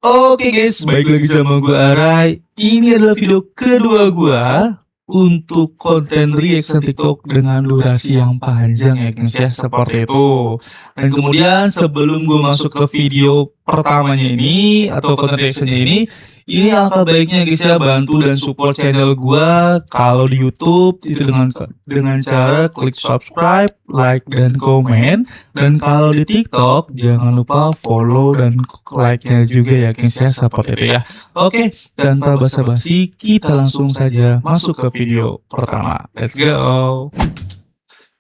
Oke guys, balik lagi sama gue Arai. Ini adalah video kedua gue untuk konten reaction TikTok dengan durasi yang panjang ya guys ya, seperti itu. Dan kemudian sebelum gue masuk ke video pertamanya ini atau konten reactionnya ini alangkah baiknya guys ya bantu dan support channel gue kalau di YouTube itu dengan cara klik subscribe, like dan komen. Dan kalau di TikTok jangan lupa follow dan like-nya juga ya guys ya, seperti itu ya. Oke, tanpa basa-basi kita langsung saja masuk ke video pertama. Let's go.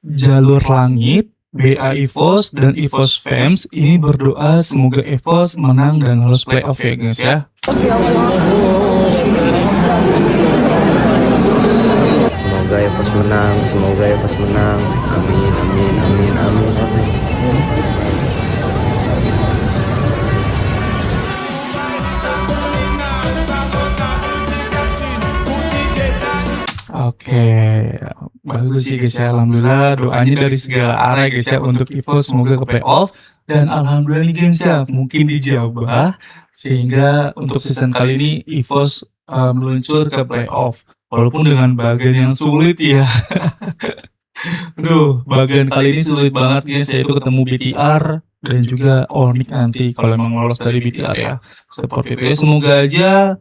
Jalur Langit, BA EVOS dan EVOS Fans ini berdoa semoga EVOS menang dan lolos playoff ya guys ya. Semoga EVOS menang, semoga EVOS menang. Amin, amin, amin, amin, amin. Oke, bagus sih guys ya. Alhamdulillah doanya dari segala arah guys ya untuk EVOS semoga ke playoff. Dan alhamdulillah nih guys ya, mungkin dijabah sehingga untuk season kali ini EVOS meluncur ke playoff. Walaupun dengan bagian yang sulit ya. Aduh, bagian kali ini sulit banget guys, yaitu ketemu BTR dan juga Onyx nanti kalau emang lolos dari BTR ya. Seperti itu ya, semoga aja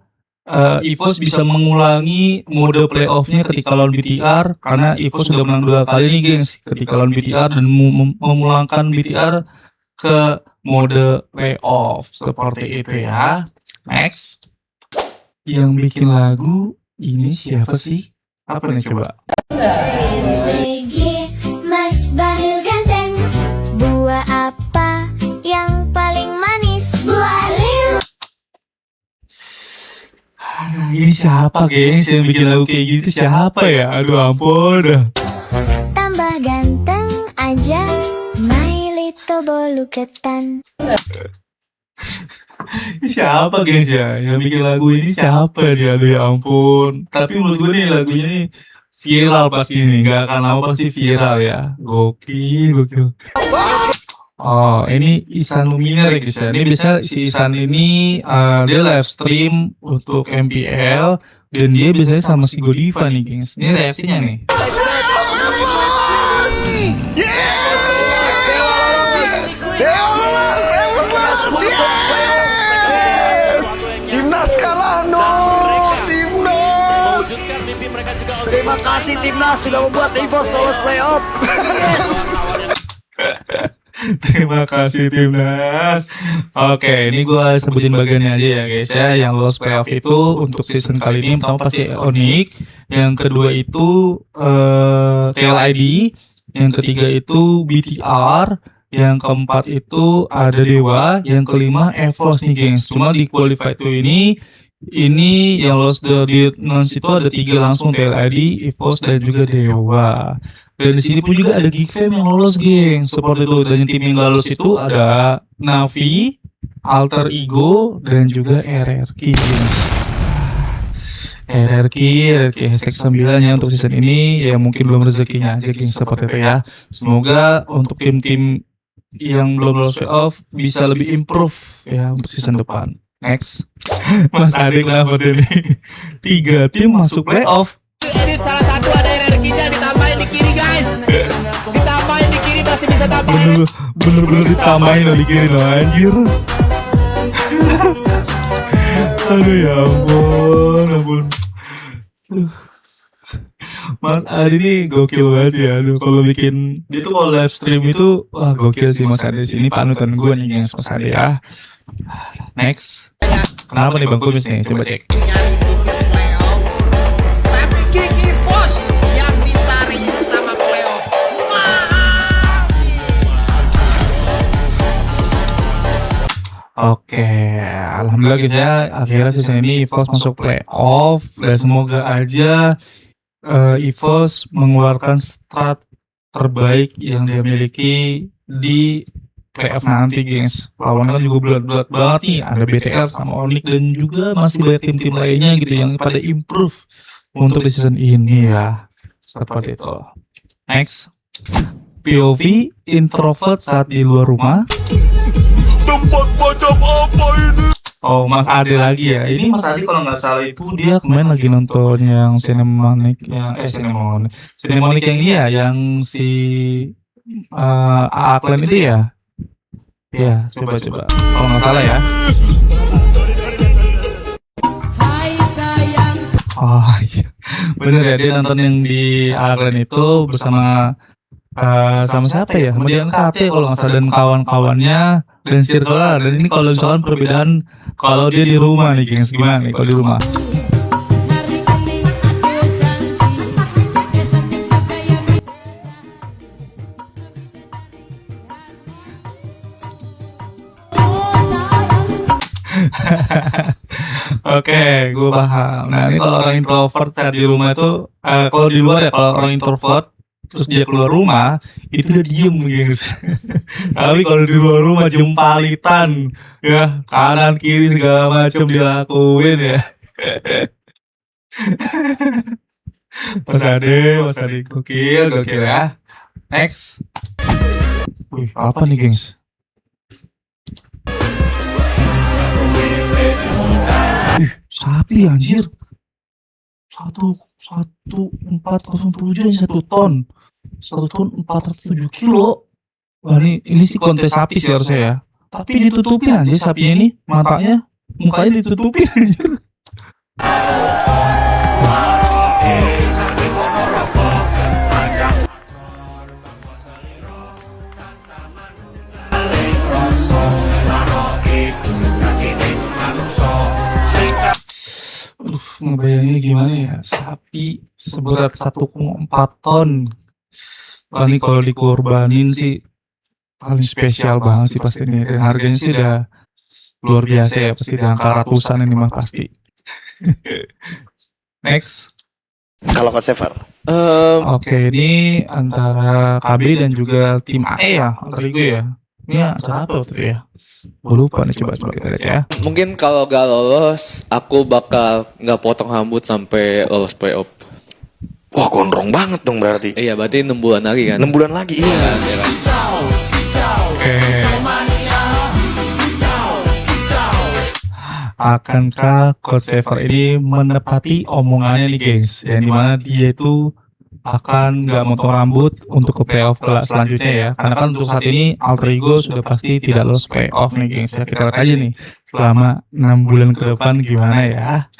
EVOS bisa mengulangi mode playoff-nya ketika lawan BTR, karena EVOS sudah menang 2 kali nih guys ketika lawan BTR dan memulangkan BTR ke mode playoff. Seperti itu ya. Next. Yang bikin lagu ini siapa sih? Apa nih coba? Mas Bahlil ganteng, buah apa yang paling manis? Buah lil. Ini siapa gengs yang bikin lagu kayak gitu, siapa ya? Aduh ampun. Tambah ganteng aja, my little bolu ketan. Ini siapa gengs ya? Yang bikin lagu ini siapa dia? Aduh ya ampun. Tapi menurut gue nih lagunya nih viral pasti nih. Gak akan lama pasti viral ya. Gokil. Oh, ini Ihsan Luminar ya guys ya. Ini biasanya si Ihsan ini dia live stream untuk MPL dan dia biasanya sama si Godiva nih guys. Ini reaksinya nih. Timnas kalah, no! Timnas! Terima kasih Timnas sudah membuat EVOS lolos playoff. Terima kasih Timnas. Oke, ini gue sebutin bagiannya aja ya guys ya. Yang lolos playoff itu untuk season kali ini pertama pasti Onyx, yang kedua itu TLID, yang ketiga itu BTR, yang keempat itu ada Dewa, yang kelima EVOS nih gengs. Cuma di qualify itu ini yang lolos dari non itu ada 3 langsung, TLID, EVOS dan juga Dewa. Dan di sini pun juga ada Geekfam yang lolos gengs, seperti itu. Dan tim yang lolos itu ada Navi, Alter Ego dan juga RRQ gengs. RRQ hashtag 9 ya untuk season ini, ya mungkin belum rezekinya aja gengs, seperti itu ya. Semoga untuk tim-tim yang belum lolos playoff bisa lebih improve ya untuk season depan. Next. Mas Adik lah pada ini 3 tim masuk playoff. Edit salah satu ada RRQ-nya ditambahin di kiri guys. Ditambahin di kiri masih bisa tambahin. Bener-bener ditambahin loh di kiri loh anjir. Aduh ya ampun. Mas Adi ini gokil banget ya. Aduh, kalau bikin dia tuh kalau live stream itu wah gokil sih Mas Adi. Ini panutan gue nih gengs Mas Adi ya. Next. Kenapa nih Bang Kumis nih? Coba cek. Tapi King EVOS yang dicari sama playoff. Oke, alhamdulillah guys ya, akhirnya season ini EVOS masuk playoff dan semoga aja EVOS mengeluarkan strat terbaik yang dia miliki di playoff nanti gengs. Lawannya kan juga berat-berat banget nih, ada BTR sama Onyx dan juga masih banyak tim-tim lainnya gitu yang pada improve untuk di season ini ya. Seperti itu. Next, POV introvert saat di luar rumah. Tempat macam apa ini? Oh, Mas Ade lagi ya. Ini Mas Ade kalau nggak salah itu dia kemarin lagi nonton yang Cinemonic yang ini ya, yang si Aklan itu ya. Ya, coba. Kalau nggak salah ya. Oh iya, bener ya, dia nonton yang di Aklan itu bersama sama siapa ya? Sama Dian Sate kalau nggak salah dan kawan-kawannya dan circle lah. Dan ini kalau misalkan perbedaan kalau dia di rumah nih, gengs, gimana nih kalau di rumah? Oke, gue paham. Nah, ini kalau orang introvert saat di rumah itu, kalau di luar ya, kalau orang introvert terus dia keluar rumah itu dia diem, gengs. Tapi kalau di luar rumah jempalitan, ya kanan kiri segala macam dilakuin ya. Mas Ade, gokil ya. Next. Wih, apa nih, gengs? Sapi anjir. 1407 1 ton. 1 ton 407 kilo. Wah, ini sih kontes sapi sih harusnya ya. Tapi ditutupin anjir sapinya ini, matanya, mukanya ditutupin anjir. Ngebayanginnya gimana ya, sapi seberat 1,4 ton. Wah, ini kalau dikorbanin sih paling spesial banget sih pasti ini. Dan harganya sih udah luar biasa ya, pasti di angka ratusan ini mah pasti. Next. Kalau Coach Sever. Oke, ini antara KB dan juga tim AE ya, antara gue ya. Ini acara apa waktu itu ya? Gue lupa nih, coba kita lihat ya. Mungkin kalau gak lolos, aku bakal nggak potong rambut sampai lolos playoff. Wah, gondrong banget dong berarti. Iya, berarti 6 bulan lagi kan? 6 bulan lagi, iya. Oke. Akankah Coach Sever ini menepati omongannya nih, gengs? Yang dimana dia itu akan nggak motong rambut untuk ke playoff selanjutnya ya, karena kan untuk saat ini Alter Ego sudah pasti tidak lolos playoff nih, gengs ya. Kita lihat aja nih selama 6 bulan ke depan gimana ya.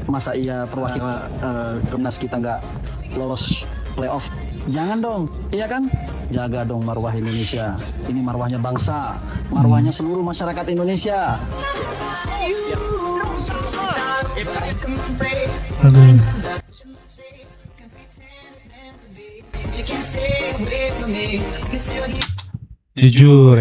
Masa iya perwakilan timnas kita nggak lolos playoff? Jangan dong, iya kan? Jaga dong marwah Indonesia. Ini marwahnya bangsa, marwahnya seluruh masyarakat Indonesia. Aduh. Jujur.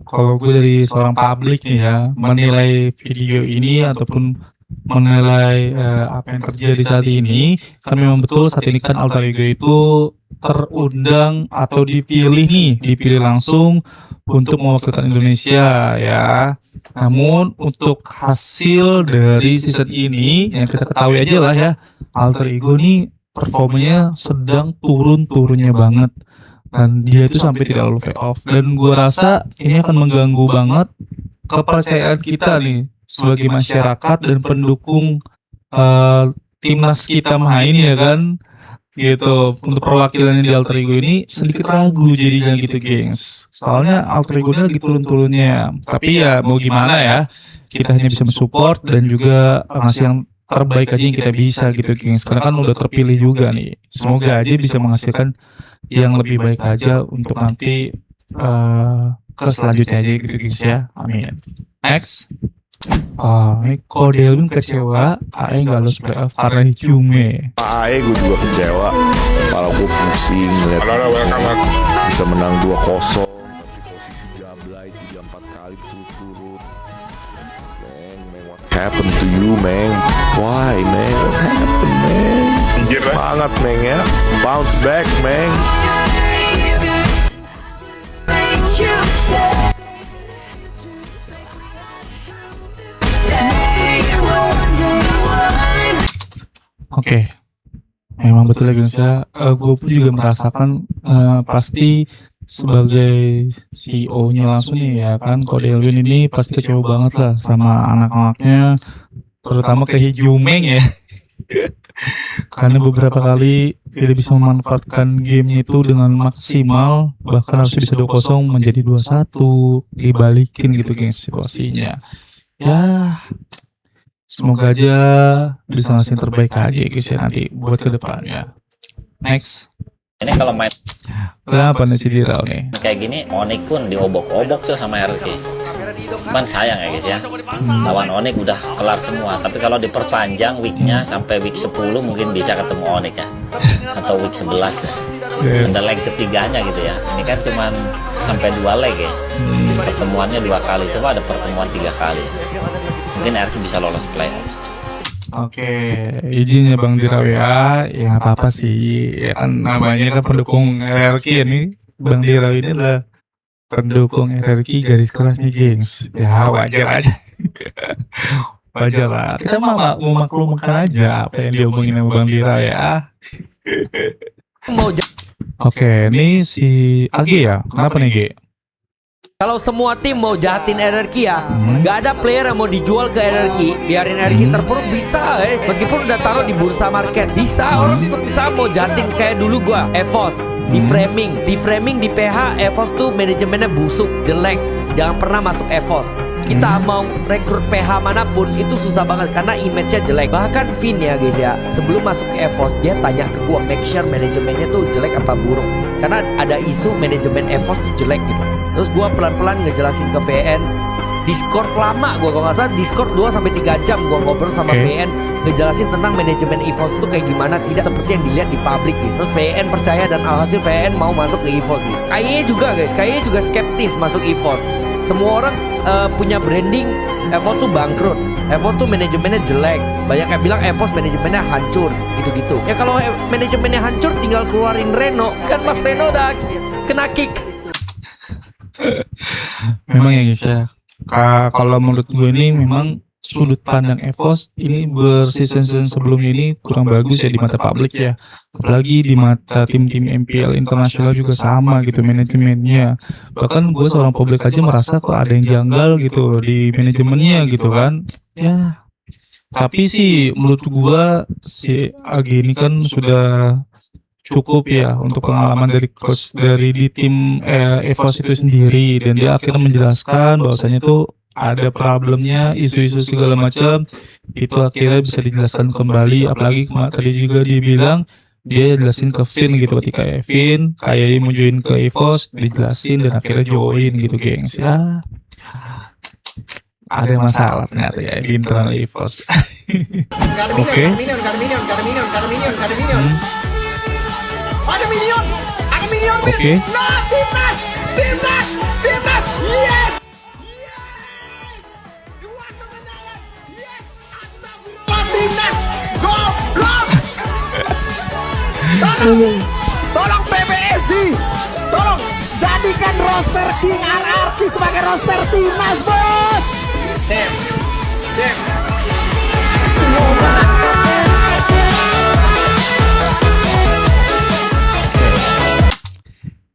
Kalau gue dari seorang publik nih ya, menilai video ini ataupun menilai apa yang terjadi saat ini, kan memang betul saat ini kan Alter Ego itu terundang atau dipilih langsung untuk mewakilkan Indonesia ya. Namun untuk hasil dari season ini yang kita ketahui aja lah ya, Alter Ego nih performanya sedang turun-turunnya banget. Dan dia itu sampai tidak lolos playoff. Dan gue rasa ini akan mengganggu banget kepercayaan kita nih sebagai masyarakat dan pendukung timnas kita main ya kan. Gitu, untuk perwakilannya di Alter Ego ini sedikit ragu jadinya gitu, gengs. Soalnya Alter Ego lagi turun-turunnya. Tapi ya mau gimana ya, kita hanya bisa mensupport dan juga ngasih yang terbaik aja yang kita bisa gitu, gengs. Karena kan udah terpilih juga nih. Semoga aja bisa menghasilkan yang lebih baik aja untuk nanti ke selanjutnya aja gitu, gengs ya. Amin. Next. Ini kalau Delvin kecewa, AE nggak lolos playoff karena Jume. AE gue juga kecewa. Kepala gue pusing ngeliat bisa menang 2-0 tapi posisi Jablay 3-4 kali turut-turut. Man, what happened to you, man? Why, man? What happened, man? Semangat, man, ya. Bounce back, man. Oke, memang betul ya, gengs ya. Gue pun juga merasakan pasti sebagai CEO-nya langsung nih ya kan, Cody Elwin ini pasti kecewa banget lah sama anak-anaknya, terutama ke Hijumeng ya. Karena beberapa kali tidak bisa memanfaatkan gamenya itu dengan maksimal, bahkan harus bisa 2-0 menjadi 2-1, dibalikin gitu gengs situasinya. Ya, semoga aja bisa ngasih yang terbaik aja guys ya nanti buat kedepannya. Next. Ini kalau main Kenapa nih si Dirau nih? kayak gini, Onyx pun diobok-obok tuh sama RRQ. Cuman sayang ya guys ya, lawan Onyx udah kelar semua. Tapi kalau diperpanjang weeknya sampai week 10 mungkin bisa ketemu Onyx ya, atau week 11 ya. Ada leg ketiganya gitu ya. Ini kan cuman sampai 2 leg guys. Pertemuannya 2 kali, coba ada pertemuan 3 kali. Mungkin RRQ bisa lolos playoff. Oke, izinnya Bang Dirau ya apa-apa sih, ya kan namanya kan pendukung RRQ ya nih, Bang Dirau ini adalah pendukung RRQ garis keras nih gengs, ya wajar aja, wajar lah, kita mau maklumkan aja apa yang diomongin sama Bang Dirau ya. Oke, ini si Agi ya, kenapa nih Gi? Kalau semua tim mau jahatin RRQ ya, nggak ada player yang mau dijual ke RRQ, biarin RRQ terpuruk bisa guys. Meskipun udah taruh di bursa market, bisa orang bisa mau jahatin kayak dulu gua, EVOS. Di framing di PH EVOS tuh manajemennya busuk, jelek, jangan pernah masuk EVOS. Kita mau rekrut PH manapun itu susah banget karena image-nya jelek. Bahkan Vin ya guys ya, sebelum masuk ke EVOS dia tanya ke gua, make sure manajemennya tuh jelek apa buruk. Karena ada isu manajemen EVOS tuh jelek gitu. Terus gua pelan-pelan ngejelasin ke VN. Discord lama gua, kalau nggak salah Discord 2-3 jam gua ngobrol sama VN, ngejelasin tentang manajemen EVOS itu kayak gimana, tidak seperti yang dilihat di publik guys. Terus VN percaya dan alhasil VN mau masuk ke EVOS guys. KYE juga guys, KYE juga skeptis masuk EVOS. Semua orang punya branding EVOS tuh bangkrut, EVOS tuh manajemennya jelek. Banyak yang bilang EVOS manajemennya hancur, gitu-gitu. Ya kalau manajemennya hancur tinggal keluarin Reno, kan Mas Reno udah kena kick. Memang ya guys ya, kalau menurut gue ini memang sudut pandang EVOS ini berseason sebelumnya ini kurang bagus ya di mata publik ya, apalagi di mata tim-tim MPL internasional juga sama gitu manajemennya. Bahkan gue seorang publik aja merasa kok ada yang janggal gitu di manajemennya gitu kan ya. Tapi sih menurut gue si Agi ini kan sudah cukup ya untuk pengalaman dari coach dari di tim EVOS itu sendiri, dan dia akhirnya menjelaskan bahwasanya tuh ada problemnya, isu-isu segala macam itu akhirnya bisa dijelaskan kembali. Apalagi tadi juga dia bilang dia jelasin ke Vin gitu, ketika Vin kayak mau join ke EVOS dijelasin dan akhirnya join gitu gengs ya. Ada masalah ternyata ya di internal EVOS. Oke. Ada minion. Oke. Nah, timnas, yes. Dua kemenangan, yes. Astagfirullah, timnas, goblok. Tolong PBSI, tolong jadikan roster King RRQ sebagai roster timnas, bos. Dem.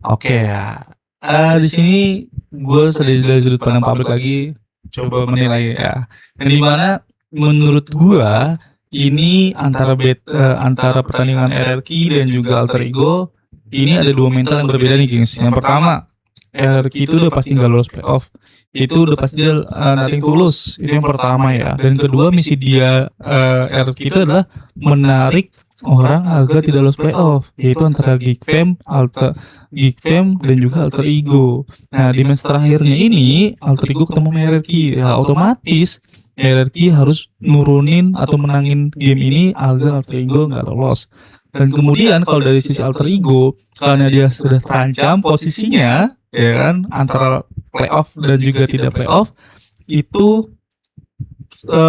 Oke ya. Di sini gue dari sudut pandang publik lagi coba menilai ya. Yang dimana menurut gue ini antara pertandingan RRQ dan juga Alter Ego ini ada dua mental yang berbeda nih gengs. Yang pertama, RRQ itu udah pasti nggak lolos playoff. Itu udah pasti dia nothing tulus. Itu yang pertama ya. Dan kedua, misi dia RRQ itu adalah menarik orang agar tidak lolos playoff, yaitu antara Geek Fam dan juga Alter Ego. Nah di match terakhirnya ini Alter Ego ketemu RRQ, ya otomatis RRQ harus nurunin atau menangin game ini agar Alter Ego nggak lolos. Dan kemudian kalau dari sisi Alter Ego, karena dia sudah terancam posisinya, ya kan, antara playoff dan juga tidak playoff, itu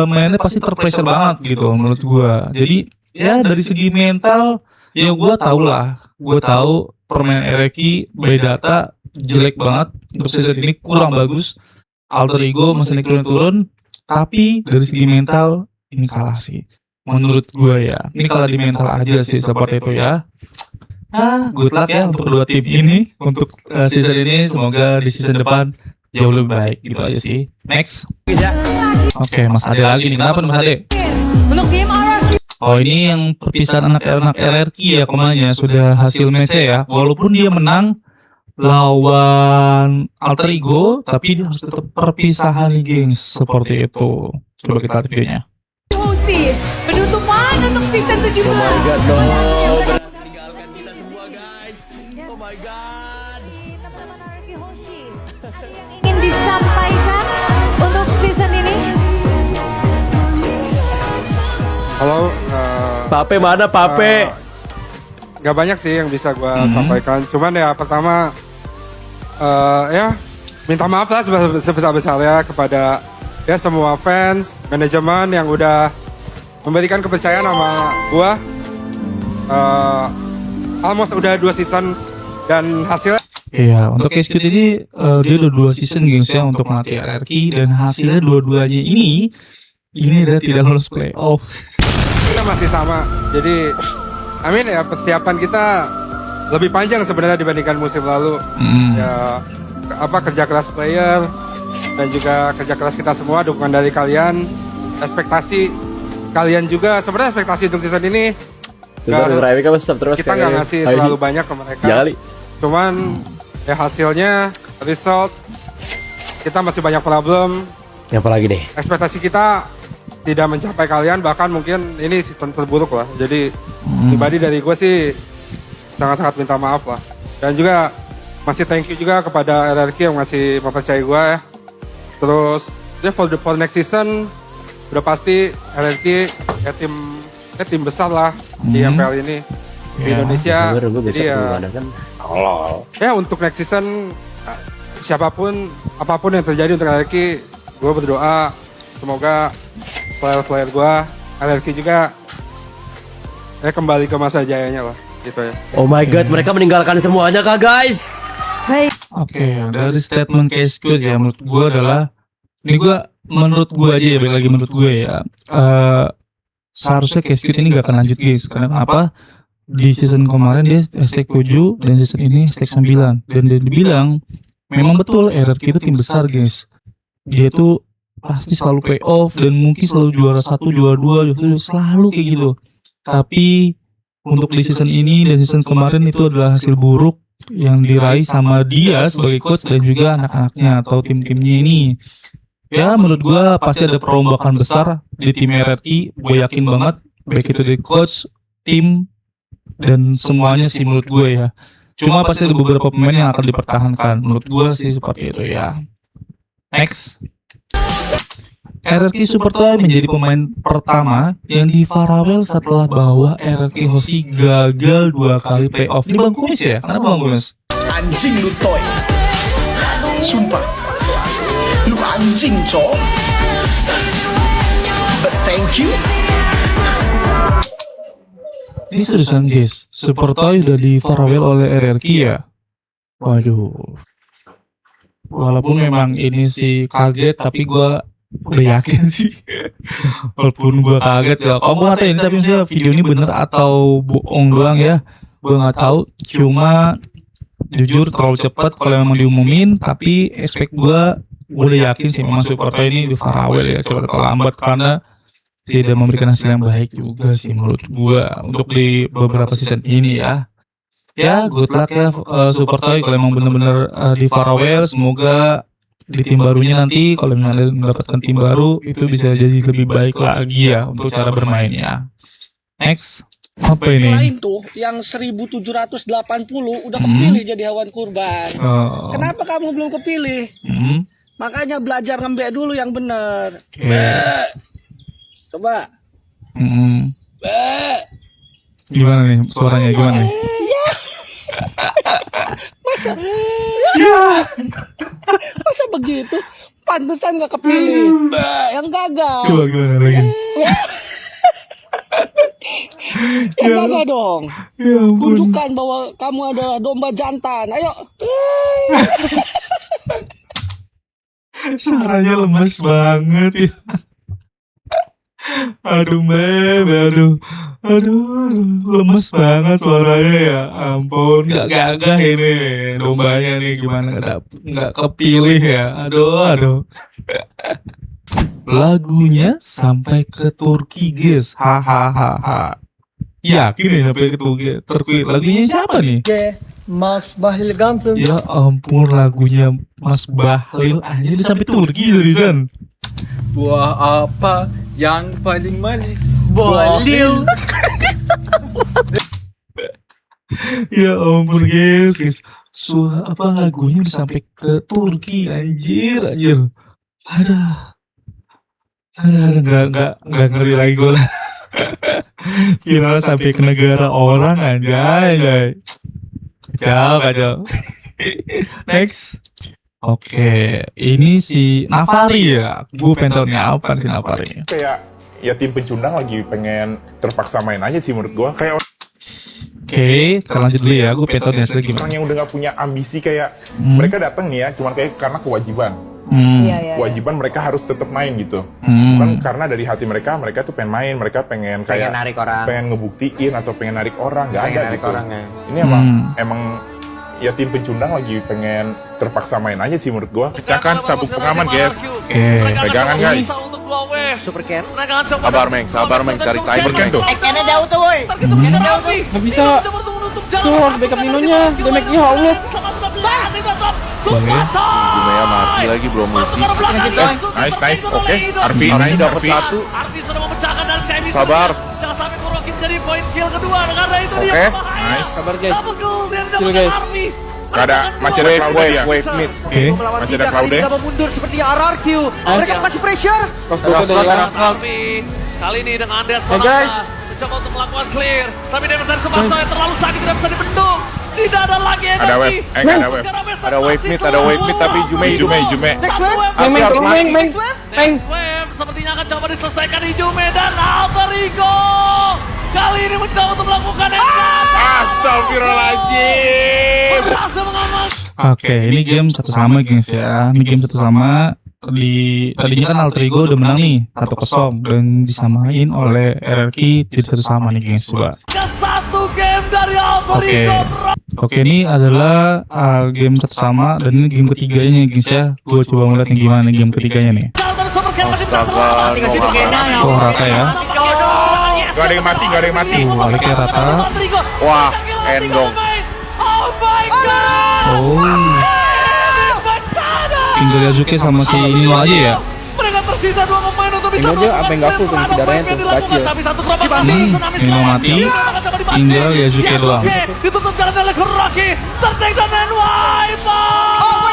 mainnya pasti terpressure banget gitu menurut gua. Jadi ya dari segi mental ya gue tahu permainan RRQ by data jelek banget untuk season ini, kurang bagus. Alter Ego masih naik turun, tapi dari segi mental ini kalah sih menurut gue ya. Ini kalah di mental aja sih seperti itu ya. Good luck ya untuk kedua tim ini untuk season ini. Semoga di season depan jauh lebih baik gitu aja sih. Next. Oke, Mas Ade lagi nih. Kenapa nih Mas Ade? Oh, ini yang perpisahan anak-anak RRQ ya kemana sudah hasil match ya. Walaupun dia menang lawan Alter Ego, tapi dia harus tetap perpisahan nih gengs. Seperti itu. Coba kita lihat videonya. Penutupan untuk season 17. Oh my god, no. Meninggalkan kita semua guys. Oh my god. Teman-teman RRQ Hoshi, ada yang ingin disampaikan untuk season ini? Halo, Pape mana Pape? nggak banyak sih yang bisa gue sampaikan. Cuman ya pertama, ya minta maaf lah sebesar-besarnya kepada ya semua fans, manajemen yang udah memberikan kepercayaan sama gue. Almost udah 2 season dan hasilnya. Iya, untuk Cascute ini dia udah 2 season gengs ya untuk melatih RRQ dan hasilnya dua-duanya ini adalah tidak lolos playoff. Kita masih sama, jadi amin ya, persiapan kita lebih panjang sebenarnya dibandingkan musim lalu. Ya kerja keras player dan juga kerja keras kita semua, dukungan dari kalian, ekspektasi kalian juga. Sebenarnya ekspektasi untuk season ini kita nggak ngasih terlalu banyak ke mereka. Cuman ya hasilnya, result, kita masih banyak problem. Apalagi deh? Ekspektasi kita tidak mencapai kalian, bahkan mungkin ini season terburuk lah. Jadi pribadi dari gue sih sangat-sangat minta maaf lah. Dan juga masih thank you juga kepada RRQ yang masih mempercayai gue ya. Terus ya for next season udah pasti RRQ ya tim besar lah di MPL ini di Indonesia. Jadi ya untuk next season siapapun apapun yang terjadi untuk RRQ, gue berdoa semoga player-player gue, RRQ juga ya kembali ke masa jayanya lah gitu ya. Oh my god, mereka meninggalkan semuanya kah guys? Oke, dari statement Cascute ya menurut gue adalah ini menurut gue aja ya, balik lagi menurut gue ya, seharusnya Cascute ini gak akan lanjut guys. Karena kenapa? Di season kemarin dia hashtag 7 dan season ini hashtag 9 dan dia dibilang memang betul RRQ itu tim besar guys. Dia tuh pasti selalu playoff dan mungkin selalu juara 1, juara 2, selalu kayak gitu. Tapi untuk di season ini dan season kemarin itu adalah hasil buruk yang diraih sama dia sebagai coach dan juga anak-anaknya atau tim-timnya ini. Ya menurut gue pasti ada perombakan besar di tim RRQ. Gue yakin banget, baik itu dari coach, tim, dan semuanya sih menurut gue ya. Cuma pasti ada beberapa pemain yang akan dipertahankan. Menurut gue sih seperti itu ya. Next. RRQ Supertoy menjadi pemain pertama yang di Farawell setelah bawa RRQ Hoshi gagal 2 kali playoff. Ini Bang Kumis ya? Kenapa Bang Kumis? Anjing lu Toy. Sumpah. Lu anjing, cok. But thank you. Ini seriusan guys, Supertoy udah di Farawell oleh RRQ ya? Waduh. Walaupun memang ini sih kaget, tapi gue udah yakin sih. Walaupun gue kaget ya. Kalau gue nggak tahu ini tapi misalnya video ini bener atau bohong doang ya, gue nggak tahu. Cuma jujur terlalu cepat kalau memang diumumin. Tapi expect gue udah yakin sih memang Supertoy ini di Farawell ya, cepat atau lambat, karena tidak memberikan hasil yang baik juga sih menurut gue untuk di beberapa season ini ya. Ya good luck ya Supertoy kalau memang bener-bener di Farawell. Semoga di tim barunya nanti kalau misalnya mendapatkan tim baru itu bisa jadi lebih baik lagi ya untuk cara bermainnya. Next. Apa ini? Lain tuh yang 1780 udah kepilih jadi hewan kurban. Kenapa kamu belum kepilih? Makanya belajar ngembek dulu yang bener. Coba. Gimana nih suaranya, gimana nih? Masa begitu? Pantesan gak kepilih. Yang gagal. Coba gimana lagi? Yang gagal dong. Ya ampun. Tunjukkan bahwa kamu adalah domba jantan. Ayo. Suaranya lemes banget ya. Aduh mem, aduh, lemes banget suaranya ya. Ampun, gak gagah ini dombanya nih gimana nggak kepilih ya. Aduh. Lagunya sampai ke Turki guys, hahaha. Yakin nih sampai ke Turki. Lagunya siapa nih? Mas Bahlil Ganteng. Ya ampun, lagunya Mas Bahlil aja dia sampai Turki seriusan. Buah apa yang paling manis? Bahlil. Ya ampun guys. Apa lagunya bisa sampai ke Turki anjir. Ada nggak ngerti lagi gue lah. Viral sampai ke negara orang anjay. Kacau. Next. Oke, ini si Navari ya. Gue pengen tahu nih apa sih Navari. Kayak ya tim pencundang lagi pengen terpaksa main aja sih menurut gua. Kayak Oke, kita lanjut dulu ya. Gue pengen tahu nih hasilnya gimana. orang yang udah gak punya ambisi kayak mereka datang nih ya, cuman kayak karena kewajiban. Kewajiban mereka harus tetap main gitu. Bukan karena dari hati mereka tuh pengen main, mereka pengen kayak narik orang. pengen ngebuktiin atau pengen narik orang, nggak ada narik gitu. orang, ya. Ini emang ya tim pencundang lagi pengen terpaksa main aja sih menurut gua. Pecahkan sabuk pengaman guys. Pegangan guys. Super Cat. Sabar meng, cari timer guys tuh. Kayaknya jauh tuh woi. Kayaknya jauh tuh. Nggak bisa. Tuh harus backup Ninonya. Damage-nya ya Allah. Jumea mati lagi belum multi. Nice. Oke. Arfi nice. Dapat satu. Sabar. Jangan sampai Kurokin jadi point kill kedua karena itu dia Oke. berbahaya. Nice. Sabar guys. Double kill dia Chill, dapat guys. Army. Masih ada Claude ya. Wave mid. Oke. Masih ada Claude. Tidak mundur seperti RRQ. Mereka kasih pressure. Kos dari belakang. Army kali ini dengan Anderson guys. mencoba untuk melakukan clear. Tapi Dennis dari Semarto yang terlalu sakit tidak bisa dibendung. Tidak ada lagi energi. Ada wave. Nggak ada wave. Ada wave mid tapi Jume. Next wave. Next wave sepertinya akan coba diselesaikan di Jume dan Alter Ego kali ini mencoba untuk melakukan Astagfirullahaladzim. berhasil mengamankan. Oke, ini game satu sama guys ya. Ini game satu sama. Tadinya kan Alter Ego udah menang nih 1-0 dan disamain oleh RRQ jadi satu sama nih guys. Coba. Satu game dari Alter Ego. Oke, ini adalah game satu sama dan ini game ketiganya guys ya. Gue coba ngeliat nih gimana game ketiganya nih. Oh, rata ya. Gak ada yang mati. Baliknya rata. Wah, endong. Oh my god. Oh. Tinggal Yasuke sama si Nino aja ya. Mereka tersisa dua pemain untuk bisa Ini aja apa yang nggak full kondisi darahnya tuh, kacil. Tapi satu korban mati. Nino mati. Tinggal Yasuke doang. Ditutup jalan oleh Kuraki. Tertekan dan wipe out.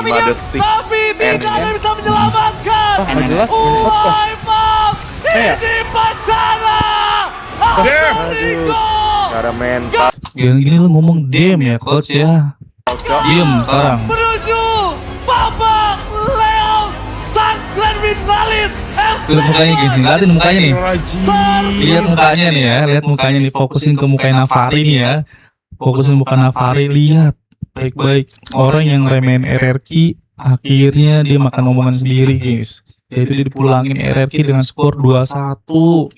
5 detik. Tapi tidak ada yang bisa menyelamatkan. nggak jelas. Wipe out. Ini bencana. Rico. Cara mental. Gini lu ngomong dem ya coach ya. Diem sekarang. Menuju babak Leo sang Grand Finalis. Lihat mukanya guys, lihatin mukanya nih. Lihat mukanya nih ya, lihat mukanya nih, fokusin ke mukanya Navari nih ya. Fokusin muka Navari, lihat baik-baik. Orang yang remehin RRQ akhirnya dia makan omongan sendiri guys. Yaitu dia dipulangin RRQ dengan skor 2-1.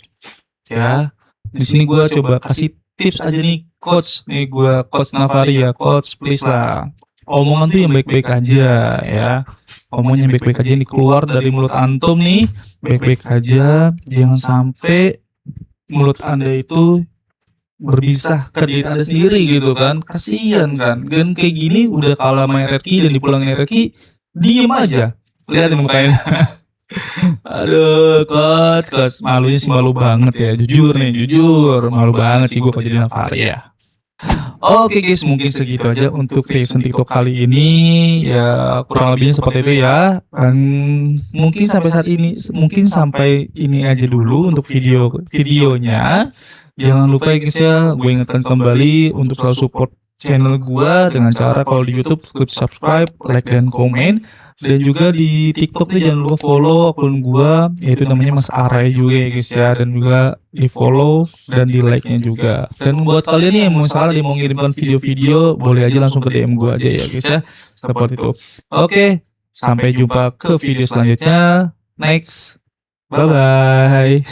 Ya. Di sini gue coba kasih tips aja nih coach. Nih gue coach Navari ya, coach please lah. Omongan tuh yang baik-baik aja ya. Omongan yang baik-baik aja yang dikeluar dari mulut antum nih, baik-baik aja. Jangan sampai mulut anda itu berbisah ke diri anda sendiri gitu kan. Kasian kan. Dan kayak gini udah kalah sama RRQ dan dipulangin RRQ, diem aja. Lihatin mukanya. Aduh, coach, malunya sih malu banget ya. Jujur nih, jujur. Malu banget sih gue kalau jadi Navari ya. Oke guys, mungkin segitu aja untuk reaction TikTok kali ini. Ya kurang lebihnya seperti itu ya. Dan mungkin sampai ini aja dulu untuk videonya. Jangan lupa ya guys ya, gue ingatkan kembali untuk selalu support channel gue dengan cara kalau di YouTube klik subscribe, like dan komen. Dan juga di TikTok nih jangan lupa follow akun gue, yaitu namanya Mas Arai juga ya guys ya. Dan juga di follow dan di like nya juga. Dan buat kalian nih yang mau ngirimkan video-video, boleh aja langsung ke DM gue aja ya guys ya. Seperti itu. Oke, sampai jumpa ke video selanjutnya. Next, bye bye.